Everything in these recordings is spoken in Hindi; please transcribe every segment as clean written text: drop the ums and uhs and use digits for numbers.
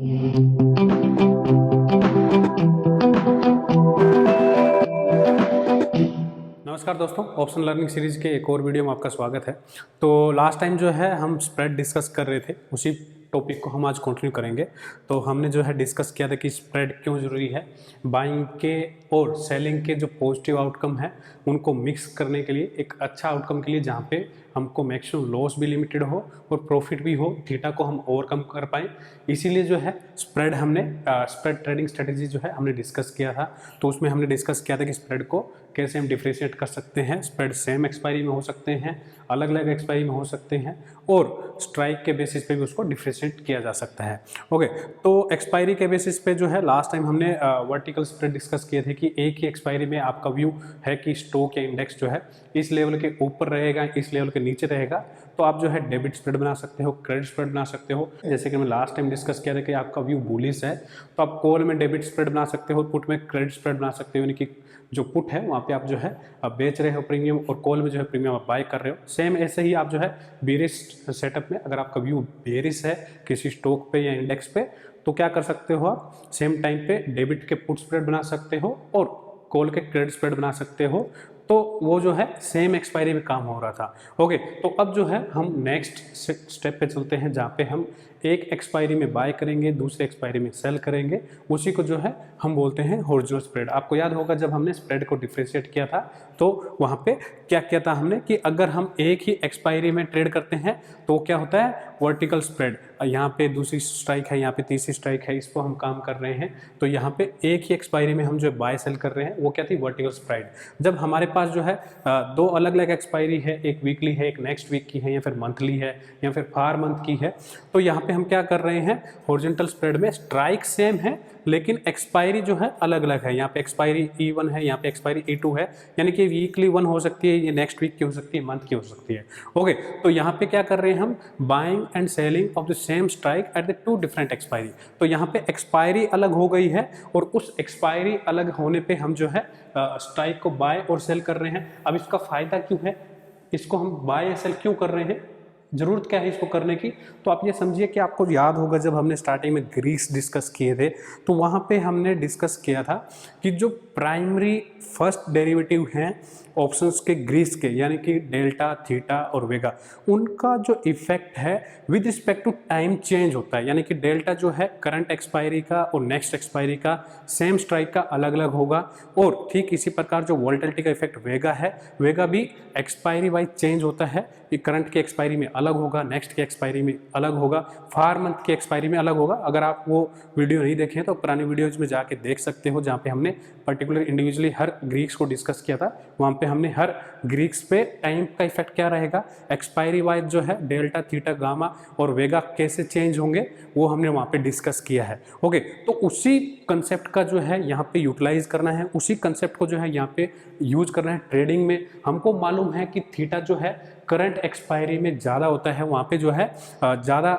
नमस्कार दोस्तों, ऑप्शन लर्निंग सीरीज के एक और वीडियो में आपका स्वागत है। तो लास्ट टाइम जो है हम स्प्रेड डिस्कस कर रहे थे, उसी टॉपिक को हम आज कंटिन्यू करेंगे। तो हमने जो है डिस्कस किया था कि स्प्रेड क्यों ज़रूरी है, बाइंग के और सेलिंग के जो पॉजिटिव आउटकम है उनको मिक्स करने के लिए एक अच्छा आउटकम के लिए, जहाँ पे हमको मैक्सिमम लॉस भी लिमिटेड हो और प्रॉफिट भी हो, थीटा को हम ओवरकम कर पाएँ। इसीलिए जो है स्प्रेड स्प्रेड ट्रेडिंग स्ट्रेटेजी जो है हमने डिस्कस किया था। तो उसमें हमने डिस्कस किया था कि स्प्रेड को कैसे हम डिफ्रेंशिएट कर सकते हैं। स्प्रेड सेम एक्सपायरी में हो सकते हैं, अलग अलग एक्सपायरी में हो सकते हैं, और स्ट्राइक के बेसिस पे भी उसको डिफ्रेंशिएट किया जा सकता है। ओके, तो एक्सपायरी के बेसिस पे जो है लास्ट टाइम हमने वर्टिकल स्प्रेड डिस्कस किए थे कि एक ही एक्सपायरी में आपका व्यू है कि स्टॉक या इंडेक्स जो है इस लेवल के ऊपर रहेगा, इस लेवल के नीचे रहेगा, तो आप जो है डेबिट स्प्रेड बना सकते हो, क्रेडिट स्प्रेड बना सकते हो। जैसे कि मैं लास्ट टाइम डिस्कस किया था कि आपका व्यू बुलिश है तो आप कॉल में डेबिट स्प्रेड बना सकते हो, पुट में क्रेडिट स्प्रेड बना सकते हो, यानी कि जो पुट है वहाँ पे आप जो है आप बेच रहे हो प्रीमियम, और कॉल में जो है प्रीमियम आप बाय कर रहे हो। सेम ऐसे ही आप जो है बेरिश सेटअप में, अगर आपका व्यू बेरिश है किसी स्टॉक पे या इंडेक्स पे, तो क्या कर सकते हो, आप सेम टाइम पे डेबिट के पुट स्प्रेड बना सकते हो और कॉल के क्रेडिट स्प्रेड बना सकते हो। तो वो जो है सेम एक्सपायरी में काम हो रहा था। ओके, तो अब जो है हम नेक्स्ट स्टेप पे चलते हैं, जहाँ पे हम एक एक्सपायरी में बाय करेंगे, दूसरे एक्सपायरी में सेल करेंगे। उसी को जो है हम बोलते हैं हॉरिजॉन्टल स्प्रेड। आपको याद होगा जब हमने स्प्रेड को डिफरेंशिएट किया था तो वहाँ पे क्या किया था हमने कि अगर हम एक ही एक्सपायरी में ट्रेड करते हैं तो क्या होता है, वर्टिकल स्प्रेड। यहाँ पे दूसरी स्ट्राइक है, यहाँ पे तीसरी स्ट्राइक है, इस पर हम काम कर रहे हैं। तो यहाँ पे एक ही एक्सपायरी में हम जो बाय सेल कर रहे हैं वो क्या थी, वर्टिकल स्प्रेड। जब हमारे पास जो है दो अलग अलग एक्सपायरी है, एक वीकली है, एक नेक्स्ट वीक की है, या फिर मंथली है, या फिर 4 मंथ की है, तो यहाँ पे हम क्या कर रहे हैं, हॉरिजॉन्टल स्प्रेड में स्ट्राइक सेम है लेकिन एक्सपायरी जो है अलग अलग है। यहाँ पे एक्सपायरी E1 है, यहाँ पे एक्सपायरी E2 है, यानी कि वीकली 1 हो सकती है, ये नेक्स्ट वीक की हो सकती है, मंथ की हो सकती है। ओके, तो यहाँ पे क्या कर रहे हैं हम, buying and selling of the same strike at the 2 different expiry. तो यहाँ पे एक्सपायरी अलग हो गई है और उस एक्सपायरी अलग होने पे हम जो है स्ट्राइक को बाय और सेल कर रहे हैं। अब इसका फायदा क्यों है, इसको हम बाय या सेल क्यों कर रहे हैं, जरूरत क्या है इसको करने की, तो आप ये समझिए कि आपको याद होगा जब हमने स्टार्टिंग में ग्रीक्स डिस्कस किए थे तो वहाँ पे हमने डिस्कस किया था कि जो प्राइमरी फर्स्ट डेरिवेटिव हैं ऑप्शंस के ग्रीक्स के, यानी कि डेल्टा, थीटा और वेगा, उनका जो इफेक्ट है with respect to time change होता है। यानी कि डेल्टा जो है करंट एक्सपायरी का और नेक्स्ट एक्सपायरी का सेम स्ट्राइक का अलग अलग होगा, और ठीक इसी प्रकार जो वोलेटिलिटी का इफेक्ट वेगा है, वेगा भी एक्सपायरी वाइज चेंज होता है। ये करंट की एक्सपायरी में अलग होगा, नेक्स्ट की एक्सपायरी में अलग होगा, 4 मंथ की एक्सपायरी में अलग होगा। अगर आप वो वीडियो नहीं देखें तो पुरानी वीडियोज में जाके देख सकते हो, जहाँ पे हमने पर्टिकुलर इंडिविजुअली हर ग्रीक्स को डिस्कस किया था। वहाँ पे हमने हर ग्रीक्स पे टाइम का इफेक्ट क्या रहेगा, एक्सपायरी वाइज जो है डेल्टा, थीटा, गामा और वेगा कैसे चेंज होंगे, वो हमने वहाँ पे डिस्कस किया है। ओके, तो उसी कंसेप्ट का जो है यहाँ पे यूटिलाइज करना है, उसी कंसेप्ट को जो है यहाँ पे यूज करना है ट्रेडिंग में। हमको मालूम है कि थीटा जो है करंट एक्सपायरी में ज़्यादा होता है, वहाँ पे जो है ज़्यादा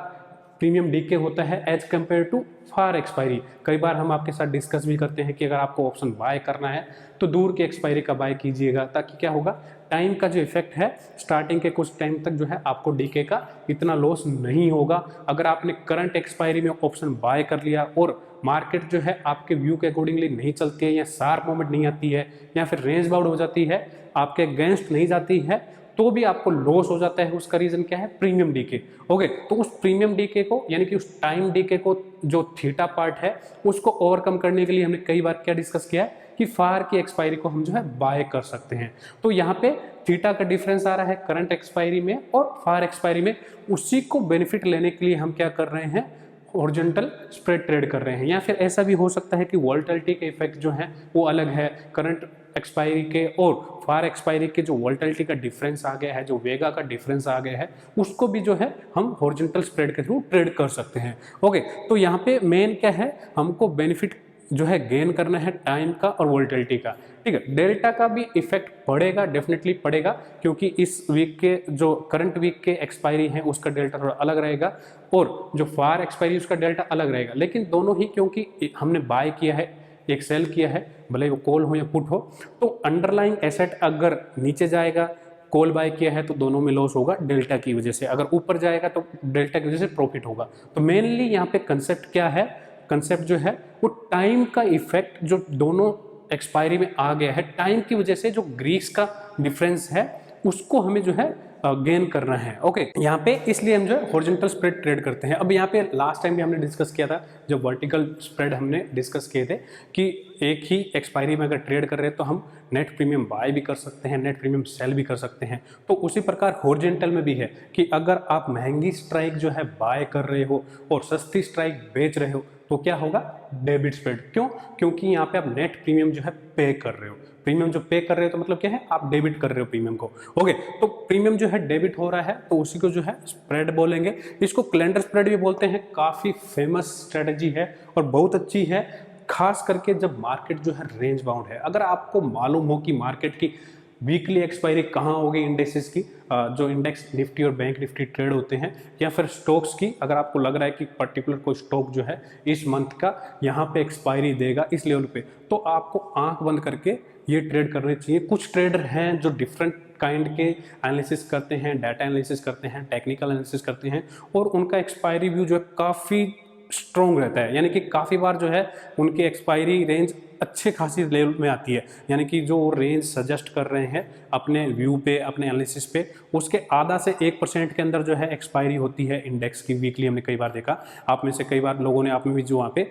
प्रीमियम डीके होता है as compared to far expiry. कई बार हम आपके साथ डिस्कस भी करते हैं कि अगर आपको ऑप्शन बाय करना है तो दूर की एक्सपायरी का बाय कीजिएगा, ताकि क्या होगा, टाइम का जो इफेक्ट है स्टार्टिंग के कुछ टाइम तक जो है आपको डीके का इतना लॉस नहीं होगा। अगर आपने करंट एक्सपायरी में ऑप्शन बाय कर लिया और मार्केट जो है आपके व्यू के अकॉर्डिंगली नहीं चलती है, या शार्प मूवमेंट नहीं आती है, या फिर रेंज बाउंड हो जाती है, आपके अगेंस्ट नहीं जाती है, तो भी आपको लॉस हो जाता है। उसका रीजन क्या है, प्रीमियम डीके। ओके, तो उस प्रीमियम डीके को, यानी कि उस टाइम डीके को, जो थीटा पार्ट है, उसको ओवरकम करने के लिए हमने कई बार क्या डिस्कस किया है कि फार की एक्सपायरी को हम जो है बाय कर सकते हैं। तो यहाँ पे थीटा का डिफरेंस आ रहा है करंट एक्सपायरी में और फार एक्सपायरी में। उसी को बेनिफिट लेने के लिए हम क्या कर रहे हैं, हॉरिजॉन्टल स्प्रेड ट्रेड कर रहे हैं। या फिर ऐसा भी हो सकता है कि वोलेटिलिटी के इफेक्ट जो है वो अलग है, करंट एक्सपायरी के और फार एक्सपायरी के जो वोलेटिलिटी का डिफरेंस आ गया है, जो वेगा का डिफरेंस आ गया है, उसको भी जो है हम हॉरिजॉन्टल स्प्रेड के थ्रू ट्रेड कर सकते हैं। ओके, तो यहाँ पे मेन क्या है, हमको बेनिफिट जो है गेन करना है टाइम का और वोलेटिलिटी का। ठीक है, डेल्टा का भी इफेक्ट पड़ेगा, डेफिनेटली पड़ेगा, क्योंकि इस वीक के जो करंट वीक के एक्सपायरी हैं उसका डेल्टा थोड़ा अलग रहेगा, और जो फार एक्सपायरी उसका डेल्टा अलग रहेगा। लेकिन दोनों ही, क्योंकि हमने बाय किया है, एक सेल किया है, भले वो कॉल हो या पुट हो, तो अंडरलाइंग एसेट अगर नीचे जाएगा कॉल बाय किया है तो दोनों में लॉस होगा डेल्टा की वजह से, अगर ऊपर जाएगा तो डेल्टा की वजह से प्रॉफिट होगा। तो मेनली यहाँ पे कंसेप्ट क्या है, कंसेप्ट जो है वो टाइम का इफेक्ट जो दोनों एक्सपायरी में आ गया है, टाइम की वजह से जो ग्रीस का डिफरेंस है उसको हमें जो है गेन करना है। ओके, यहाँ पे इसलिए हम जो है हॉरिजॉन्टल स्प्रेड ट्रेड करते हैं। अब यहाँ पे लास्ट टाइम भी हमने डिस्कस किया था, जब वर्टिकल स्प्रेड हमने डिस्कस किए थे कि एक ही एक्सपायरी में अगर ट्रेड कर रहे हैं तो हम नेट प्रीमियम बाय भी कर सकते हैं, नेट प्रीमियम सेल भी कर सकते हैं। तो उसी प्रकार हॉरिजॉन्टल में भी है कि अगर आप महंगी स्ट्राइक जो है बाय कर रहे हो और सस्ती स्ट्राइक बेच रहे हो तो क्या होगा, डेबिट स्प्रेड। क्यों? क्योंकि यहाँ पे आप नेट प्रीमियम जो है पे कर रहे हो। प्रीमियम जो पे कर रहे हो तो मतलब क्या है, आप डेबिट कर रहे हो प्रीमियम को। ओके, तो प्रीमियम जो है डेबिट हो रहा है तो उसी को जो है स्प्रेड बोलेंगे। इसको कैलेंडर स्प्रेड भी बोलते हैं। काफी फेमस स्ट्रेटजी है और बहुत अच्छी है, खास करके जब मार्केट जो है रेंज बाउंड है। अगर आपको मालूम हो कि मार्केट की वीकली एक्सपायरी कहाँ होगी, इंडेक्सेस की, जो इंडेक्स निफ्टी और बैंक निफ्टी ट्रेड होते हैं, या फिर स्टॉक्स की, अगर आपको लग रहा है कि पर्टिकुलर कोई स्टॉक जो है इस मंथ का यहाँ पे एक्सपायरी देगा इस लेवल पे, तो आपको आंख बंद करके ये ट्रेड करने चाहिए। कुछ ट्रेडर हैं जो डिफरेंट काइंड के एनालिसिस करते हैं, डाटा एनालिसिस करते हैं, टेक्निकल एनालिसिस करते हैं, और उनका एक्सपायरी व्यू जो है काफ़ी स्ट्रॉन्ग रहता है। यानी कि काफ़ी बार जो है उनकी एक्सपायरी रेंज अच्छे खासी लेवल में आती है, यानी कि जो रेंज सजेस्ट कर रहे हैं अपने व्यू पे, अपने एनालिसिस पे, उसके आधा से 1% के अंदर जो है एक्सपायरी होती है इंडेक्स की वीकली। हमने कई बार देखा, आप में से कई बार लोगों ने, आप में भी जो वहाँ पे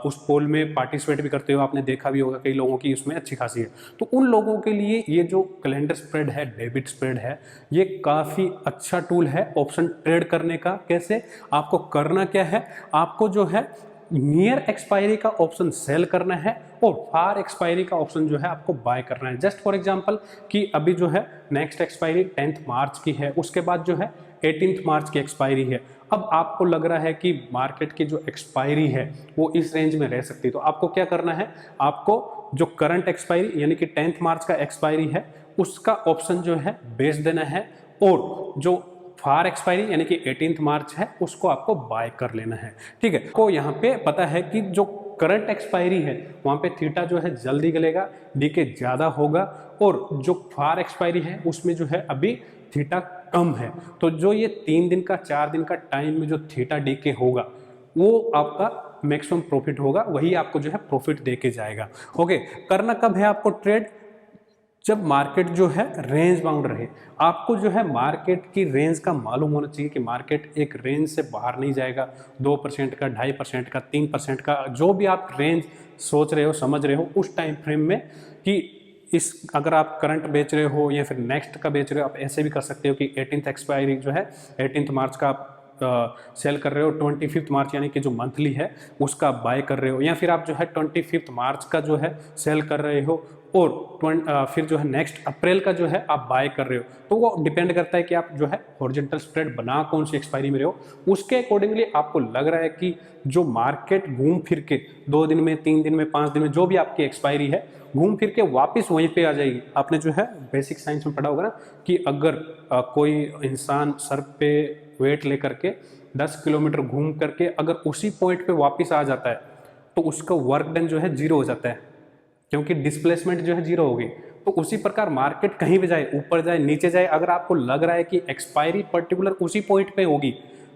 उस पोल में पार्टिसिपेट भी करते हो, आपने देखा भी होगा कई लोगों की उसमें अच्छी खासी है। तो उन लोगों के लिए ये जो कैलेंडर स्प्रेड है, डेबिट स्प्रेड है, ये काफ़ी अच्छा टूल है ऑप्शन ट्रेड करने का। कैसे? आपको करना क्या है, आपको जो है नियर एक्सपायरी का ऑप्शन सेल करना है और फार एक्सपायरी का ऑप्शन जो है आपको बाय करना है। जस्ट फॉर एग्जांपल कि अभी जो है नेक्स्ट एक्सपायरी 10 मार्च की है, उसके बाद जो है 18 मार्च की एक्सपायरी है। अब आपको लग रहा है कि मार्केट की जो एक्सपायरी है वो इस रेंज में रह सकती है, तो आपको क्या करना है, आपको जो करंट एक्सपायरी यानी कि 10 मार्च का एक्सपायरी है उसका ऑप्शन जो है बेच देना है, और जो फार एक्सपायरी यानी कि 18 मार्च है उसको आपको बाय कर लेना है। ठीक है, को यहाँ पे पता है कि जो करंट एक्सपायरी है वहाँ पे थीटा जो है जल्दी गलेगा, डीके ज़्यादा होगा, और जो फार एक्सपायरी है उसमें जो है अभी थीटा कम है। तो जो ये 3 दिन का 4 दिन का टाइम में जो थीटा डीके होगा वो आपका मैक्सिमम प्रॉफिट होगा, वही आपको जो है प्रॉफिट दे के जाएगा। ओके, करना कब है आपको ट्रेड, जब मार्केट जो है रेंज बाउंड रहे। आपको जो है मार्केट की रेंज का मालूम होना चाहिए कि मार्केट एक रेंज से बाहर नहीं जाएगा, 2% का, 2.5% का, 3% का, जो भी आप रेंज सोच रहे हो, समझ रहे हो उस टाइम फ्रेम में, कि इस अगर आप करंट बेच रहे हो या फिर नेक्स्ट का बेच रहे हो, आप ऐसे भी कर सकते हो कि 18th एक्सपायरी जो है 18 मार्च का आप सेल कर रहे हो, 25 मार्च यानी कि जो मंथली है उसका बाय कर रहे हो, या फिर आप जो है 25 मार्च का जो है सेल कर रहे हो और फिर जो है नेक्स्ट अप्रैल का जो है आप बाय कर रहे हो। तो वो डिपेंड करता है कि आप जो है हॉरिजॉन्टल स्प्रेड बना कौन सी एक्सपायरी में रहे हो। उसके अकॉर्डिंगली आपको लग रहा है कि जो मार्केट घूम फिर के 2 दिन में, 3 दिन में, 5 दिन में जो भी आपकी एक्सपायरी है घूम फिर के वापस वहीं पे आ जाएगी। आपने जो है बेसिक साइंस में पढ़ा होगा ना कि अगर कोई इंसान सर पे वेट लेकर के 10 किलोमीटर घूम करके अगर उसी पॉइंट पे वापस आ जाता है तो उसका वर्क डन जो है 0 हो जाता है, क्योंकि डिस्प्लेसमेंट जो है 0 होगी। तो उसी प्रकार मार्केट कहीं भी जाए, ऊपर जाए, नीचे जाए, अगर आपको लग रहा है कि एक्सपायरी पर्टिकुलर उसी पॉइंट पे होगी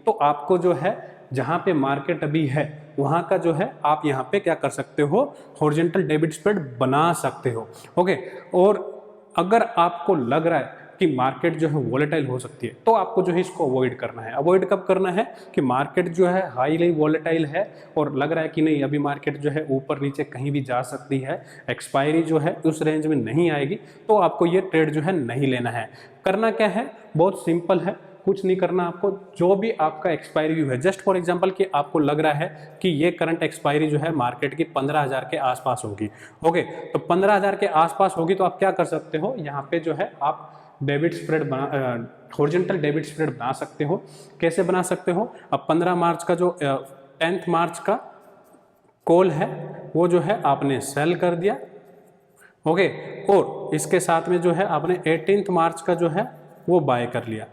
तो आपको जो है जहां पे मार्केट अभी है वहां का जो है आप यहाँ पे क्या कर सकते हो, हॉरिजॉन्टल डेबिट स्प्रेड बना सकते हो। ओके, और अगर आपको लग रहा है कि मार्केट जो है वॉलेटाइल हो सकती है तो आपको जो है इसको अवॉइड करना है। अवॉइड कब करना है कि मार्केट जो है हाईली वॉलेटाइल है और लग रहा है कि नहीं अभी मार्केट जो है ऊपर नीचे कहीं भी जा सकती है, एक्सपायरी जो है उस रेंज में नहीं आएगी, तो आपको ये ट्रेड जो है नहीं लेना है। करना क्या है, बहुत सिंपल है, कुछ नहीं करना आपको। जो भी आपका एक्सपायरी व्यू है, जस्ट फॉर एग्जांपल कि आपको लग रहा है कि ये करंट एक्सपायरी जो है मार्केट की 15,000 के आसपास होगी। ओके, तो 15,000 के आसपास होगी तो आप क्या कर सकते हो, यहाँ पे जो है आप डेबिट स्प्रेड बना, हॉरिजॉन्टल डेबिट स्प्रेड बना सकते हो। कैसे बना सकते हो, अब 15 मार्च का जो 10 मार्च का कॉल है वो जो है आपने सेल कर दिया। ओके, और इसके साथ में जो है आपने 18 मार्च का जो है वो बाय कर लिया।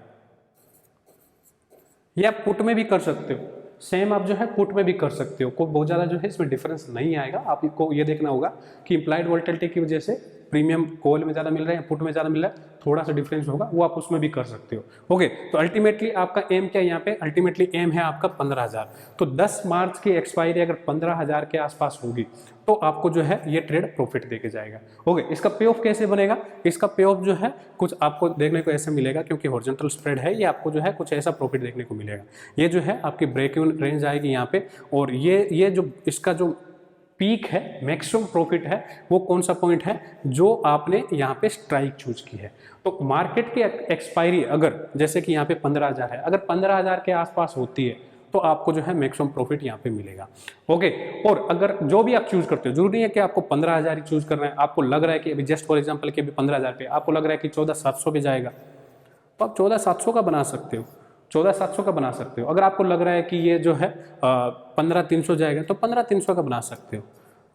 या पुट में भी कर सकते हो, सेम आप जो है पुट में भी कर सकते हो, कोई बहुत ज़्यादा जो है इसमें डिफरेंस नहीं आएगा। आपको ये देखना होगा कि इम्प्लाइड वोलेटिलिटी की वजह से प्रीमियम कॉल में ज़्यादा मिल रहा है या पुट में ज़्यादा मिल रहा है, थोड़ा सा डिफरेंस होगा, वो आप उसमें भी कर सकते हो। ओके, तो अल्टीमेटली आपका एम क्या है यहाँ पे, अल्टीमेटली एम है आपका 15,000। तो 10 मार्च की एक्सपायरी अगर 15,000 के आसपास होगी तो आपको जो है ये ट्रेड प्रॉफिट देके जाएगा। ओके, इसका पे ऑफ कैसे बनेगा, इसका पे ऑफ जो है कुछ आपको देखने को ऐसा मिलेगा, क्योंकि हॉरिजॉन्टल स्प्रेड है, ये आपको जो है कुछ ऐसा प्रॉफिट देखने को मिलेगा। ये जो है आपकी ब्रेक इवन रेंज आएगी यहाँ पे, और ये जो इसका जो पीक है, मैक्सिमम प्रॉफिट है, वो कौन सा पॉइंट है जो आपने यहाँ पे स्ट्राइक चूज की है। तो मार्केट की एक्सपायरी अगर जैसे कि यहाँ पे 15,000 है, अगर 15,000 के आसपास होती है तो आपको जो है मैक्सिमम प्रॉफिट यहाँ पे मिलेगा। ओके, और अगर जो भी आप चूज करते हो, जरूरी नहीं है कि आपको 15,000 ही चूज करना है, आपको लग रहा है कि अभी जस्ट फॉर एग्जांपल कि अभी 15,000 पे आपको लग रहा है कि 14,700 पे जाएगा, तो आप 14,700 का बना सकते हो, 14,700 का बना सकते हो। अगर आपको लग रहा है कि ये जो है 15,300 जाएगा तो 15,300 का बना सकते हो।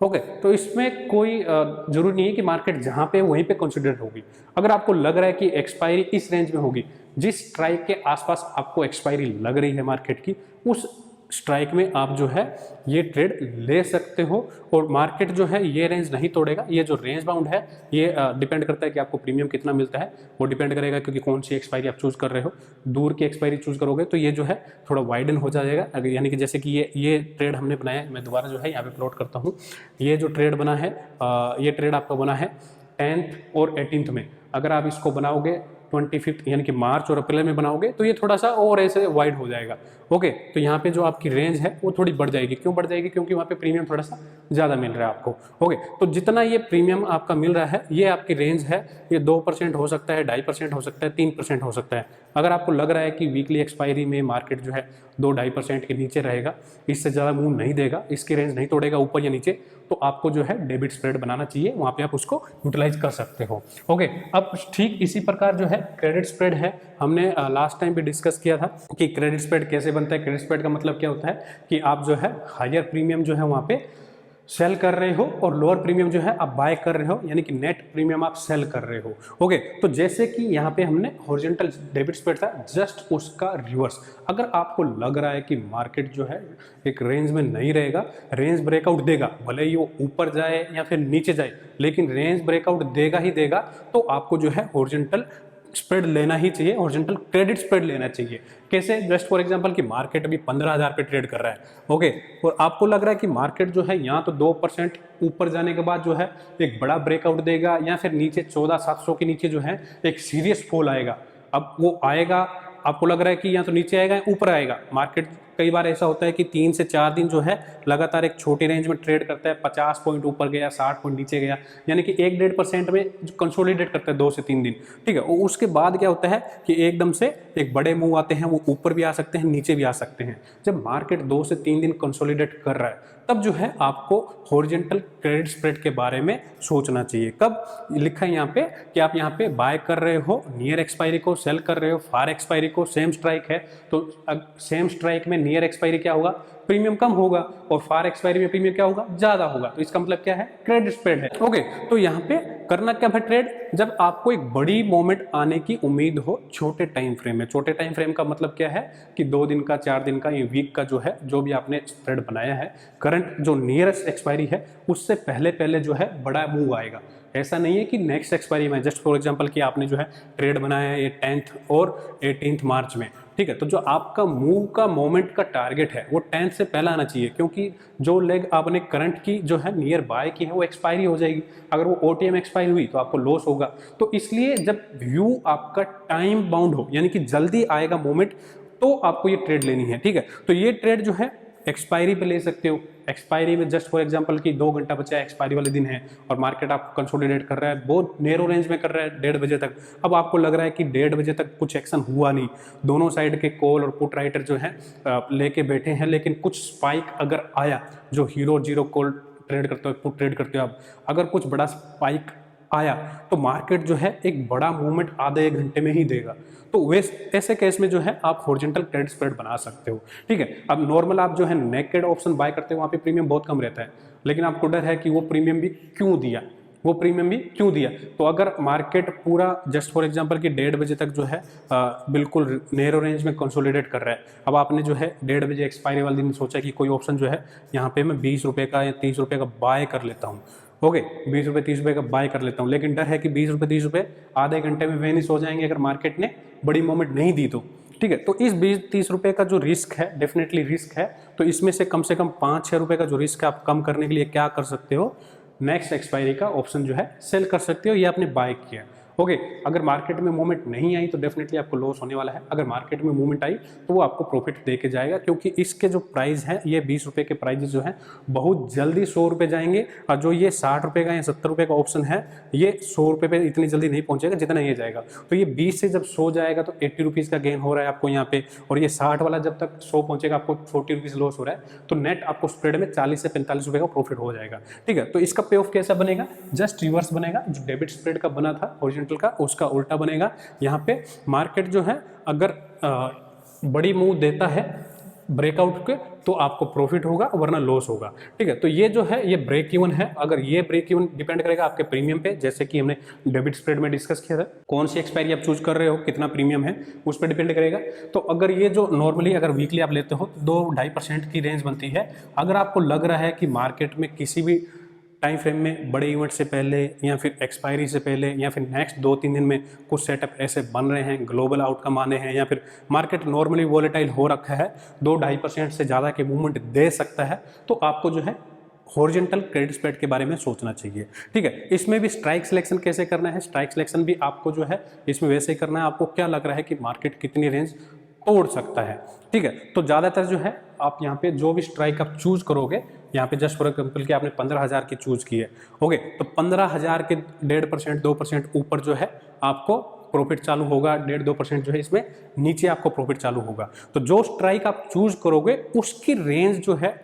ओके, तो इसमें कोई जरूरी नहीं है कि मार्केट जहां पे वहीं पे कंसिडर होगी। अगर आपको लग रहा है कि एक्सपायरी इस रेंज में होगी, जिस स्ट्राइक के आसपास आपको एक्सपायरी लग रही है मार्केट की, उस स्ट्राइक में आप जो है ये ट्रेड ले सकते हो, और मार्केट जो है ये रेंज नहीं तोड़ेगा। ये जो रेंज बाउंड है ये डिपेंड करता है कि आपको प्रीमियम कितना मिलता है, वो डिपेंड करेगा क्योंकि कौन सी एक्सपायरी आप चूज कर रहे हो। दूर की एक्सपायरी चूज करोगे तो ये जो है थोड़ा वाइडन हो जाएगा। अगर यानी कि जैसे कि ये ट्रेड हमने बनाया है, मैं दोबारा जो है यहाँ पे प्लॉट करता हूँ। ये जो ट्रेड बना है, ये ट्रेड आपका बना है 10th और 18th में। अगर आप इसको बनाओगे 25 यानी कि मार्च और अप्रैल में बनाओगे तो ये थोड़ा सा और ऐसे वाइड हो जाएगा। ओके, तो यहाँ पे जो आपकी रेंज है वो थोड़ी बढ़ जाएगी। क्यों बढ़ जाएगी, क्योंकि वहाँ पे प्रीमियम थोड़ा सा ज़्यादा मिल रहा है आपको। ओके, तो जितना ये प्रीमियम आपका मिल रहा है, ये आपकी रेंज है, ये 2% हो सकता है, 2.5% हो सकता है, 3% हो सकता है। अगर आपको लग रहा है कि वीकली एक्सपायरी में मार्केट जो है 2-2.5% के नीचे रहेगा, इससे ज़्यादा मूव नहीं देगा, इसकी रेंज नहीं तोड़ेगा ऊपर या नीचे, तो आपको जो है डेबिट स्प्रेड बनाना चाहिए, वहाँ पे आप उसको यूटिलाइज कर सकते हो। ओके, अब ठीक इसी प्रकार जो है क्रेडिट स्प्रेड है। हमने लास्ट टाइम भी डिस्कस किया था कि क्रेडिट स्प्रेड कैसे बनता है। क्रेडिट स्प्रेड का मतलब क्या होता है कि आप जो है हायर प्रीमियम जो है वहाँ पे सेल कर रहे हो और लोअर प्रीमियम जो है आप बाय कर रहे हो, यानी कि नेट प्रीमियम आप सेल कर रहे हो। ओके, तो जैसे कि यहाँ पे हमने हॉरिजॉन्टल डेबिट स्प्रेड था, जस्ट उसका रिवर्स। अगर आपको लग रहा है कि मार्केट जो है एक रेंज में नहीं रहेगा, रेंज ब्रेकआउट देगा, भले ही वो ऊपर जाए या फिर नीचे जाए, लेकिन रेंज ब्रेकआउट देगा ही देगा, तो आपको जो है हॉरिजॉन्टल स्प्रेड लेना ही चाहिए, हॉरिजॉन्टल क्रेडिट स्प्रेड लेना चाहिए। कैसे, जस्ट फॉर एग्जांपल कि मार्केट अभी 15,000 पे ट्रेड कर रहा है। ओके, और आपको लग रहा है कि मार्केट जो है यहाँ तो 2% ऊपर जाने के बाद जो है एक बड़ा ब्रेकआउट देगा, या फिर नीचे 14,700 के नीचे जो है एक सीरियस फॉल आएगा। अब वो आएगा, आपको लग रहा है कि या तो नीचे आएगा या ऊपर आएगा। मार्केट कई बार ऐसा होता है कि 3 से 4 दिन जो है लगातार एक छोटी रेंज में ट्रेड करता है, 50 पॉइंट ऊपर गया, 60 पॉइंट नीचे गया, यानी कि 1-1.5% में कंसोलिडेट करता है 2 से 3 दिन। ठीक है, और उसके बाद क्या होता है कि एकदम से एक बड़े मूव आते हैं, वो ऊपर भी आ सकते हैं, नीचे भी आ सकते हैं। जब मार्केट 2 से 3 दिन कंसोलिडेट कर रहा है, तब जो है आपको हॉरिजॉन्टल क्रेडिट स्प्रेड के बारे में सोचना चाहिए। कब लिखा है यहाँ पे कि आप यहाँ पे बाय कर रहे हो नियर एक्सपायरी को, सेल कर रहे हो फार एक्सपायरी को। सेम स्ट्राइक है तो सेम स्ट्राइक में नियर एक्सपायरी क्या होगा, प्रीमियम कम होगा, और फार एक्सपायरी में प्रीमियम क्या होगा, ज्यादा होगा। तो इसका मतलब क्या है, क्रेडिट स्प्रेड है। ओके, तो यहाँ पे करना क्या है ट्रेड, जब आपको एक बड़ी मोमेंट आने की उम्मीद हो छोटे टाइम फ्रेम में। छोटे टाइम फ्रेम का मतलब क्या है कि 2 दिन का, 4 दिन का, ये वीक का जो है, जो भी आपने स्प्रेड बनाया है, करंट जो नियरेस्ट एक्सपायरी है उससे पहले पहले जो है बड़ा मूव आएगा। ऐसा नहीं है कि नेक्स्ट एक्सपायरी में, जस्ट फॉर एग्जांपल कि आपने जो है ट्रेड बनाया है ये 10th और 18th मार्च में, ठीक है, तो जो आपका मूव का मोमेंट का टारगेट है वो 10th से पहला आना चाहिए, क्योंकि जो लेग आपने करंट की जो है नियर बाय की है वो एक्सपायरी हो जाएगी। अगर वो OTM एक्सपायरी हुई तो आपको लॉस होगा। तो इसलिए जब व्यू आपका टाइम बाउंड हो, यानी कि जल्दी आएगा मोमेंट, तो आपको ये ट्रेड लेनी है। ठीक है, तो ये ट्रेड जो है एक्सपायरी पे ले सकते हो। एक्सपायरी में जस्ट फॉर एग्जांपल कि 2 घंटा बचा है, एक्सपायरी वाले दिन है, और मार्केट आपको कंसोलिडेट कर रहा है, बहुत नेरो रेंज में कर रहा है 1:30 बजे तक। अब आपको लग रहा है कि 1:30 बजे तक कुछ एक्शन हुआ नहीं, दोनों साइड के कॉल और पुट राइटर जो है लेके बैठे हैं, लेकिन कुछ स्पाइक अगर आया, जो हीरो जीरो कॉल ट्रेड करते हो, पुट ट्रेड करते हो आप, अगर कुछ बड़ा स्पाइक आया तो मार्केट जो है एक बड़ा मूवमेंट आधे 1 घंटे में ही देगा। तो वैसे ऐसे केस में जो है आप हॉरिजॉन्टल क्रेडिट स्प्रेड बना सकते हो। ठीक है, अब नॉर्मल आप जो है नेकेड ऑप्शन बाय करते हो, वहाँ पे प्रीमियम बहुत कम रहता है, लेकिन आपको डर है कि वो प्रीमियम भी क्यों दिया, वो प्रीमियम भी क्यों दिया। तो अगर मार्केट पूरा जस्ट फॉर एग्जांपल कि 1:30 बजे तक जो है बिल्कुल नैरो रेंज में कंसोलिडेट कर रहा है, अब आपने जो है 1:30 बजे एक्सपायरी वाले दिन सोचा कि कोई ऑप्शन जो है यहाँ पे मैं 20 रुपये का या 30 रुपये का बाय कर लेता हूँ। ओके 20 रुपये 30 रुपये का बाय कर लेता हूँ, लेकिन डर है कि 20 रुपये 30 रुपये आधे घंटे में वेनिश हो जाएंगे अगर मार्केट ने बड़ी मूवमेंट नहीं दी तो। ठीक है, तो इस 20-30 रुपये का जो रिस्क है, डेफिनेटली रिस्क है, तो इसमें से कम 5-6 रुपये का जो रिस्क है आप कम करने के लिए क्या कर सकते हो, नेक्स्ट एक्सपायरी का ऑप्शन जो है सेल कर सकते हो, ये आपने बाय किया। ओके, अगर मार्केट में मूवमेंट नहीं आई तो डेफिनेटली आपको लॉस होने वाला है, अगर मार्केट में मूवमेंट आई तो वो आपको प्रॉफिट दे के जाएगा, क्योंकि इसके जो प्राइस है ये 20 रुपये के प्राइजेस जो है बहुत जल्दी 100 रुपये जाएंगे, और जो ये 60 रुपये का या 70 रुपये का ऑप्शन है ये 100 रुपये पे इतनी जल्दी नहीं पहुंचेगा जितना ये जाएगा। तो ये 20 से जब 100 जाएगा तो 80 रुपीज़ का गेन हो रहा है आपको यहाँ पे, और ये 60 वाला जब तक 100 पहुंचेगा आपको 40 रुपीज़ लॉस हो रहा है, तो नेट आपको स्प्रेड में 40 से 45 रुपये का प्रॉफिट हो जाएगा। ठीक है, तो इसका पे ऑफ कैसा बनेगा, जस्ट रिवर्स बनेगा, जो डेबिट स्प्रेड का बना था हॉरिजॉन्टल का उसका उल्टा बनेगा। यहाँ पे मार्केट जो है अगर बड़ी मूव देता है ब्रेकआउट के तो आपको प्रॉफिट होगा वरना लॉस होगा। ठीक है, तो ये जो है ये ब्रेक इवन है, अगर ये ब्रेक इवन डिपेंड करेगा आपके प्रीमियम पे, जैसे कि हमने डेबिट स्प्रेड में डिस्कस किया था, कौन सी एक्सपायरी आप चूज कर रहे हो, कितना प्रीमियम है उस पर डिपेंड करेगा। तो अगर ये जो नॉर्मली अगर वीकली आप लेते हो तो 2-2.5% की रेंज बनती है। अगर आपको लग रहा है कि मार्केट में किसी भी टाइम फ्रेम में बड़े इवेंट से पहले या फिर एक्सपायरी से पहले या फिर नेक्स्ट 2-3 दिन में कुछ सेटअप ऐसे बन रहे हैं, ग्लोबल आउटकम आने हैं, या फिर मार्केट नॉर्मली वॉलेटाइल हो रखा है, 2-2.5% से ज़्यादा के मूवमेंट दे सकता है, तो आपको जो है हॉरिजॉन्टल क्रेडिट स्प्रेड के बारे में सोचना चाहिए। ठीक है, इसमें भी स्ट्राइक सिलेक्शन कैसे करना है, स्ट्राइक सिलेक्शन भी आपको जो है इसमें वैसे ही करना है, आपको क्या लग रहा है कि मार्केट कितनी रेंज तोड़ सकता है। ठीक है, तो ज़्यादातर जो है आप यहाँ पे जो भी स्ट्राइक आप चूज करोगे, यहाँ पे जस्ट फॉर एग्जाम्पल कि आपने 15,000 की चूज की है, ओके, तो 15,000 के 1.5% 2% ऊपर जो है आपको प्रॉफिट चालू होगा, 1.5-2% जो है इसमें नीचे आपको प्रॉफिट चालू होगा। तो जो स्ट्राइक आप चूज करोगे उसकी रेंज जो है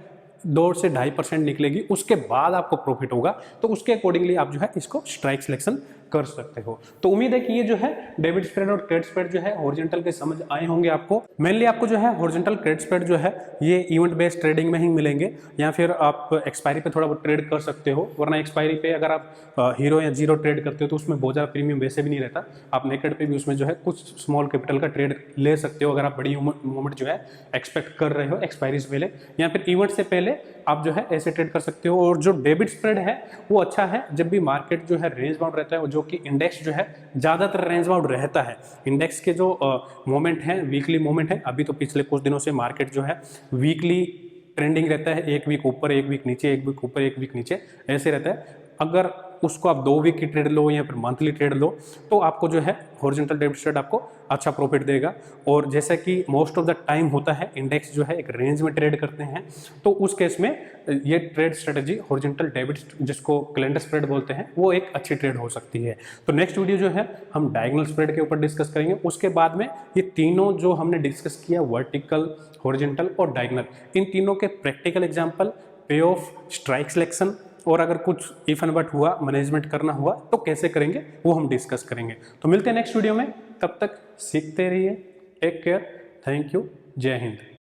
2 से 2.5% निकलेगी, उसके बाद आपको प्रॉफिट होगा, तो उसके अकॉर्डिंगली आप जो है इसको स्ट्राइक सिलेक्शन कर सकते हो। तो उम्मीद है कि ये जो है डेबिट स्प्रेड और क्रेडिट स्प्रेड जो है हॉरिजॉन्टल के समझ आए होंगे आपको। मेनली आपको जो है हॉरिजॉन्टल क्रेडिट स्प्रेड जो है ये इवेंट बेस्ड ट्रेडिंग में ही मिलेंगे, या फिर आप एक्सपायरी पे थोड़ा बहुत ट्रेड कर सकते हो, वरना एक्सपायरी पे अगर आप हीरो या जीरो ट्रेड करते हो तो उसमें बहुत ज़्यादा प्रीमियम वैसे भी नहीं रहता। आप नेकेड पे भी उसमें जो है कुछ स्मॉल कैपिटल का ट्रेड ले सकते हो अगर आप बड़ी मूवमेंट जो है एक्सपेक्ट कर रहे हो एक्सपायरी से पहले, या फिर इवेंट से पहले आप जो है ऐसे ट्रेड कर सकते हो। और जो डेबिट स्प्रेड है वो अच्छा है जब भी मार्केट जो है रेंज बाउंड रहता है, जो कि इंडेक्स जो है ज़्यादातर रेंज बाउंड रहता है। इंडेक्स के जो मोमेंट है वीकली मोमेंट है, अभी तो पिछले कुछ दिनों से मार्केट जो है वीकली ट्रेंडिंग रहता है, एक वीक ऊपर एक वीक नीचे, एक वीक ऊपर एक वीक नीचे ऐसे रहता है। अगर उसको आप 2 वीक की ट्रेड लो या फिर मंथली ट्रेड लो तो आपको जो है हॉरिजॉन्टल डेबिट स्प्रेड आपको अच्छा प्रॉफिट देगा। और जैसा कि मोस्ट ऑफ द टाइम होता है इंडेक्स जो है एक रेंज में ट्रेड करते हैं, तो उस केस में ये ट्रेड स्ट्रेटजी हॉरिजॉन्टल डेबिट जिसको कैलेंडर स्प्रेड बोलते हैं वो एक अच्छी ट्रेड हो सकती है। तो नेक्स्ट वीडियो जो है हम डायगोनल स्प्रेड के ऊपर डिस्कस करेंगे, उसके बाद में ये तीनों जो हमने डिस्कस किया वर्टिकल, हॉरिजॉन्टल और डायगोनल, इन तीनों के प्रैक्टिकल एग्जाम्पल, पे ऑफ, स्ट्राइक सिलेक्शन, और अगर कुछ इफ एंड बट हुआ, मैनेजमेंट करना हुआ तो कैसे करेंगे वो हम डिस्कस करेंगे। तो मिलते हैं नेक्स्ट वीडियो में, तब तक सीखते रहिए, टेक केयर, थैंक यू, जय हिंद।